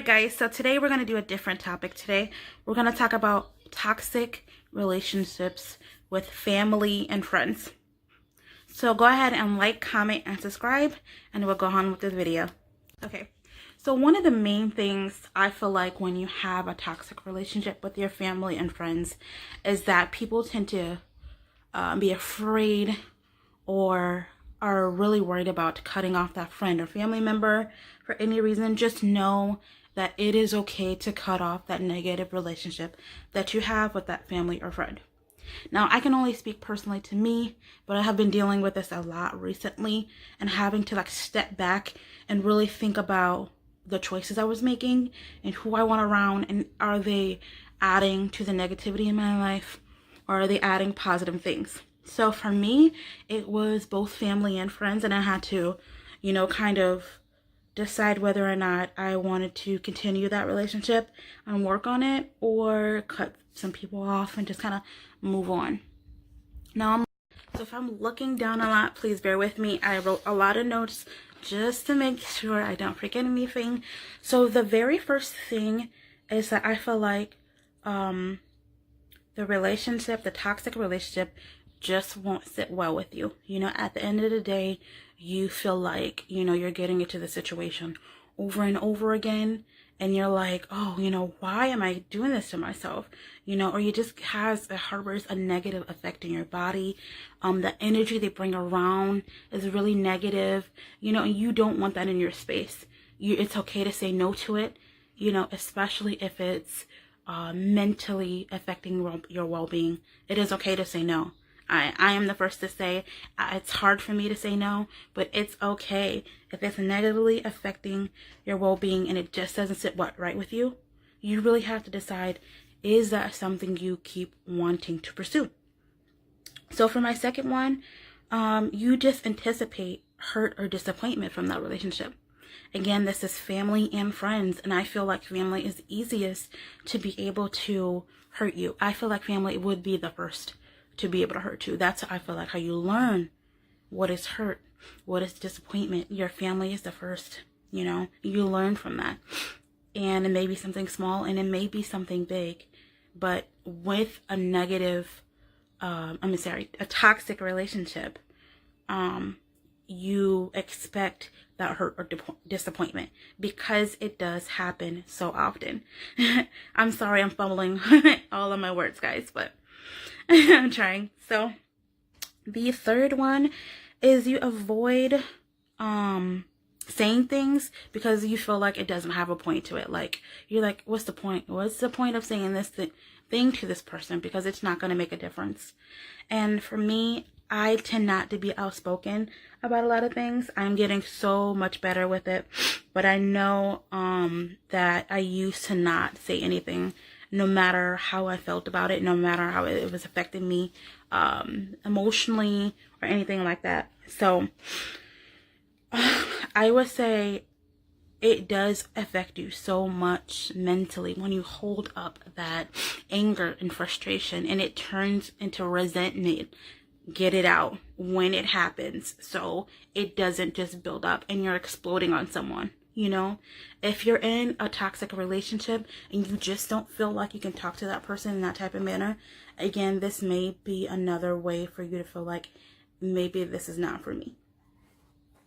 Alright guys, so today we're going to do a different topic. Today we're going to talk about toxic relationships with family and friends. So go ahead and like, comment, and subscribe, and we'll go on with this video. Okay, so one of the main things I feel like when you have a toxic relationship with your family and friends is that people tend to be afraid or are really worried about cutting off that friend or family member for any reason. Just know that it is okay to cut off that negative relationship that you have with that family or friend. Now, I can only speak personally to me, but I have been dealing with this a lot recently and having to step back and really think about the choices I was making and who I want around, and are they adding to the negativity in my life or are they adding positive things? So for me, it was both family and friends, and I had to, kind of decide whether or not I wanted to continue that relationship and work on it, or cut some people off and just kind of move on. So if I'm looking down a lot, please bear with me. I wrote a lot of notes just to make sure I don't forget anything. So the very first thing is that I feel like the toxic relationship just won't sit well with you. At the end of the day, you feel like, you're getting into the situation over and over again, and you're like, oh, why am I doing this to myself? Or you just harbors a negative effect in your body. The energy they bring around is really negative, and you don't want that in your space. It's okay to say no to it, especially if it's mentally affecting your well-being. It is okay to say no. I am the first to say it's hard for me to say no, but it's okay. If it's negatively affecting your well-being and it just doesn't sit right with you, you really have to decide, is that something you keep wanting to pursue? So for my second one, you just anticipate hurt or disappointment from that relationship. Again, this is family and friends, and I feel like family is easiest to be able to hurt you. I feel like family would be the first to be able to hurt you. That's, I feel like, how you learn what is hurt, what is disappointment. Your family is the first, you learn from that. And it may be something small and it may be something big, but with a a toxic relationship, you expect that hurt or disappointment, because it does happen so often. I'm sorry, I'm fumbling all of my words, guys, but I'm trying. So the third one is you avoid saying things because you feel like it doesn't have a point to it. Like, you're like, what's the point? What's the point of saying this thing to this person, because it's not going to make a difference? And for me, I tend not to be outspoken about a lot of things. I'm getting so much better with it, but I know that I used to not say anything, no matter how I felt about it, no matter how it was affecting me emotionally or anything like that. So I would say it does affect you so much mentally when you hold up that anger and frustration, and it turns into resentment. Get it out when it happens, so it doesn't just build up and you're exploding on someone. If you're in a toxic relationship and you just don't feel like you can talk to that person in that type of manner, again, this may be another way for you to feel like maybe this is not for me.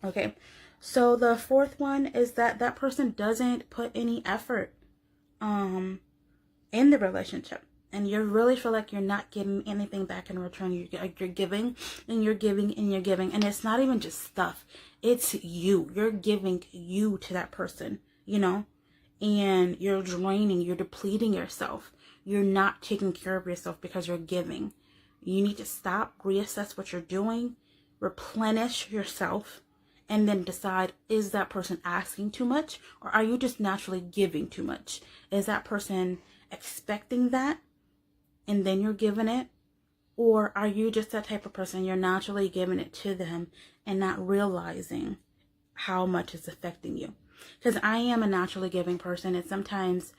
Okay, so the fourth one is that person doesn't put any effort in the relationship, and you really feel like you're not getting anything back in return. You're giving and you're giving and you're giving, and it's not even just stuff. It's you. You're giving you to that person, and you're draining, you're depleting yourself. You're not taking care of yourself because you're giving. You need to stop, reassess what you're doing, replenish yourself, and then decide, is that person asking too much, or are you just naturally giving too much? Is that person expecting that and then you're giving it? Or are you just that type of person, you're naturally giving it to them and not realizing how much it's affecting you? Because I am a naturally giving person, and sometimes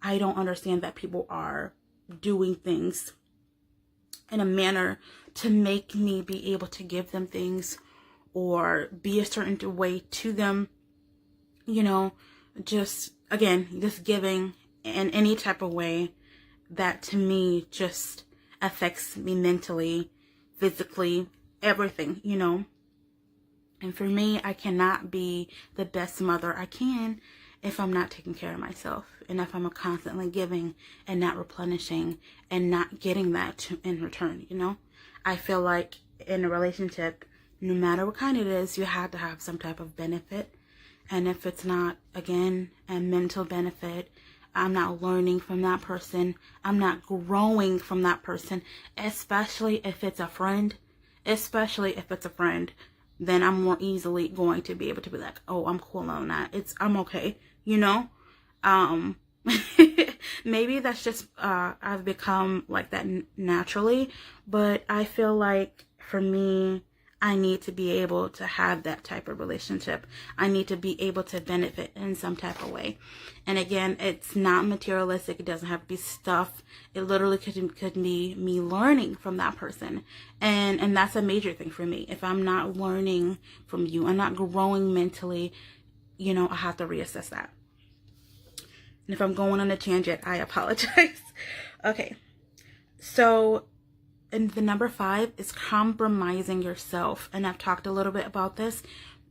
I don't understand that people are doing things in a manner to make me be able to give them things or be a certain way to them, just again, just giving in any type of way that to me just affects me mentally, physically, everything, you know. And for me, I cannot be the best mother I can if I'm not taking care of myself, and if I'm constantly giving and not replenishing and not getting that in return, you know. I feel like in a relationship, no matter what kind it is, you have to have some type of benefit. And if it's not, again, a mental benefit, I'm not learning from that person, I'm not growing from that person, especially if it's a friend, then I'm more easily going to be able to be like, oh, I'm cool on that. I'm okay, you know? Maybe that's just, I've become like that naturally, but I feel like for me, I need to be able to have that type of relationship. I need to be able to benefit in some type of way. And again, it's not materialistic. It doesn't have to be stuff. It literally could be me learning from that person. And that's a major thing for me. If I'm not learning from you, I'm not growing mentally, you know, I have to reassess that. And if I'm going on a tangent, I apologize. Okay. So, and the number 5 is compromising yourself. And I've talked a little bit about this,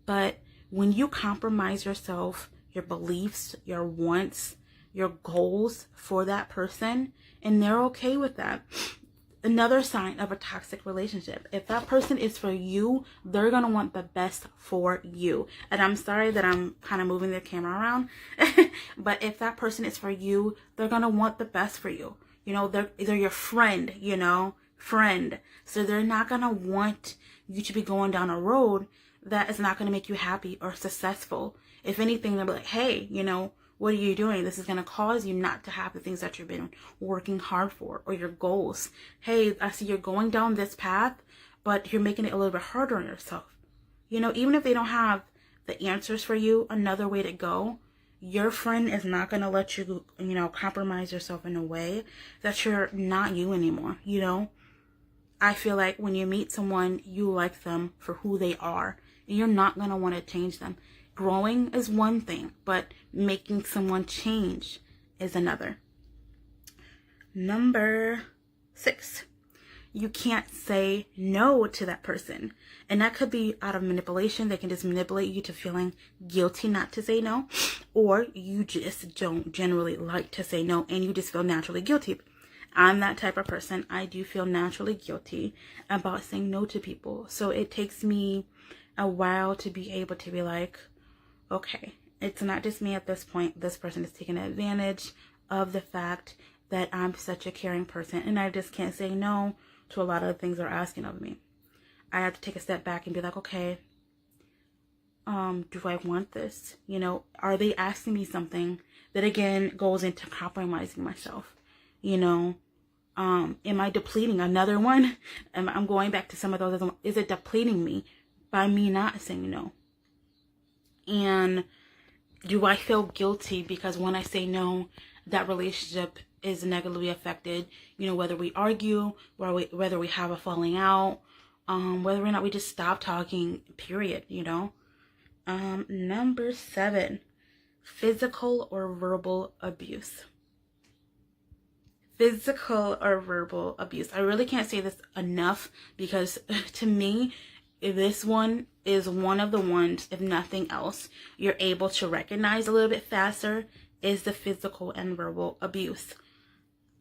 but when you compromise yourself, your beliefs, your wants, your goals for that person, and they're okay with that. Another sign of a toxic relationship. If that person is for you, they're going to want the best for you. And I'm sorry that I'm kind of moving the camera around, but if that person is for you, they're going to want the best for you. You know, they're your friend, you know, so they're not going to want you to be going down a road that is not going to make you happy or successful. If anything, they'll be like, hey, you know, what are you doing? This is going to cause you not to have the things that you've been working hard for, or your goals. Hey, I see you're going down this path, but you're making it a little bit harder on yourself. You know, even if they don't have the answers for you, another way to go, your friend is not going to let you, you know, compromise yourself in a way that you're not you anymore, you know. I feel like when you meet someone, you like them for who they are, and you're not going to want to change them. Growing is one thing, but making someone change is another. Number 6, you can't say no to that person. And that could be out of manipulation. They can just manipulate you to feeling guilty not to say no, or you just don't generally like to say no and you just feel naturally guilty. I'm that type of person. I do feel naturally guilty about saying no to people. So it takes me a while to be able to be like, okay, it's not just me at this point. This person is taking advantage of the fact that I'm such a caring person, and I just can't say no to a lot of the things they're asking of me. I have to take a step back and be like, okay, do I want this? You know, are they asking me something that again goes into compromising myself? You know, am I depleting? Another one, I'm going back to some of those. Is it depleting me by me not saying no? And do I feel guilty because when I say no, that relationship is negatively affected? You know, whether we argue, whether we have a falling out, whether or not we just stop talking, period, you know. Number 7, physical or verbal abuse. Physical or verbal abuse. I really can't say this enough because to me, this one is one of the ones, if nothing else, you're able to recognize a little bit faster is the physical and verbal abuse.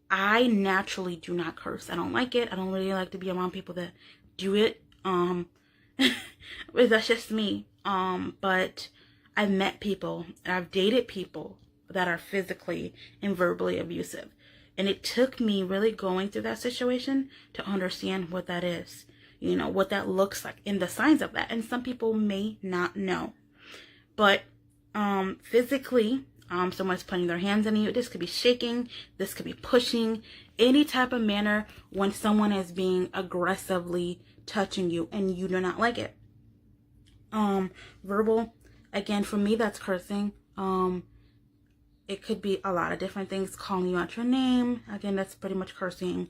I naturally do not curse. I don't like it. I don't really like to be around people that do it. That's just me. But I've met people and I've dated people that are physically and verbally abusive. And it took me really going through that situation to understand what that is, you know, what that looks like and the signs of that. And some people may not know. But physically, someone's putting their hands on you. This could be shaking. This could be pushing. Any type of manner when someone is being aggressively touching you and you do not like it. Verbal, again, for me, that's cursing. It could be a lot of different things. Calling you out your name. Again, that's pretty much cursing.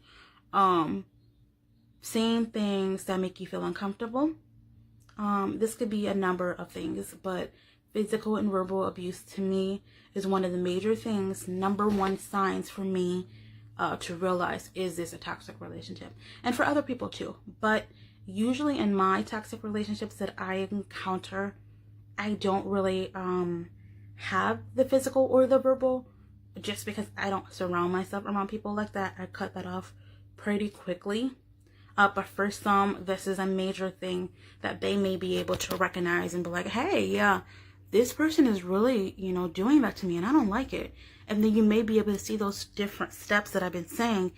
Saying things that make you feel uncomfortable. This could be a number of things, but physical and verbal abuse to me is one of the major things, number one signs for me to realize, is this a toxic relationship? And for other people too. But usually in my toxic relationships that I encounter, I don't really have the physical or the verbal, just because I don't surround myself around people like that. I cut that off pretty quickly. But for some, this is a major thing that they may be able to recognize and be like, hey, yeah, this person is really, doing that to me and I don't like it. And then you may be able to see those different steps that I've been saying.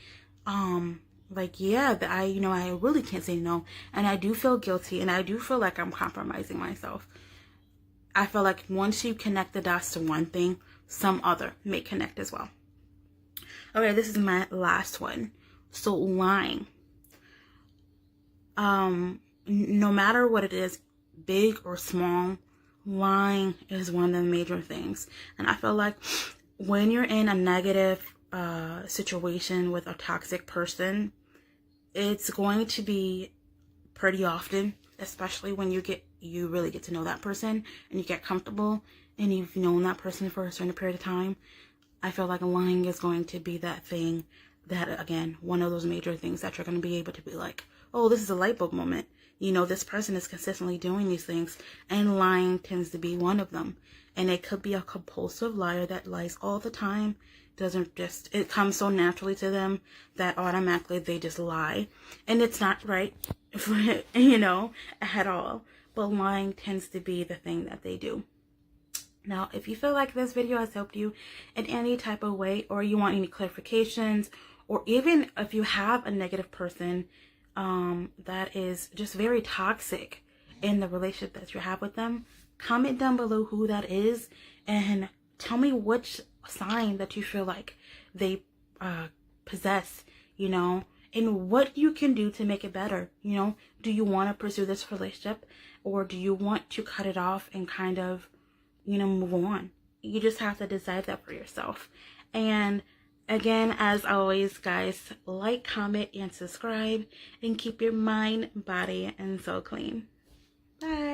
Like, yeah, that I really can't say no. And I do feel guilty and I do feel like I'm compromising myself. I feel like once you connect the dots to one thing, some other may connect as well. Okay, this is my last one. So lying. No matter what it is, big or small, lying is one of the major things. And I feel like when you're in a negative situation with a toxic person, it's going to be pretty often, especially when you really get to know that person and you get comfortable and you've known that person for a certain period of time. I feel like lying is going to be that thing that, again, one of those major things that you're going to be able to be like, oh, this is a light bulb moment. This person is consistently doing these things, and lying tends to be one of them. And it could be a compulsive liar that lies all the time. It comes so naturally to them that automatically they just lie. And it's not right, at all. But lying tends to be the thing that they do. Now, if you feel like this video has helped you in any type of way, or you want any clarifications, or even if you have a negative person that is just very toxic in the relationship that you have with them, comment down below who that is and tell me which sign that you feel like they possess, and what you can do to make it better. Do you want to pursue this relationship, or do you want to cut it off and kind of move on? You just have to decide that for yourself. And again, as always, guys, like, comment, and subscribe, and keep your mind, body, and soul clean. Bye.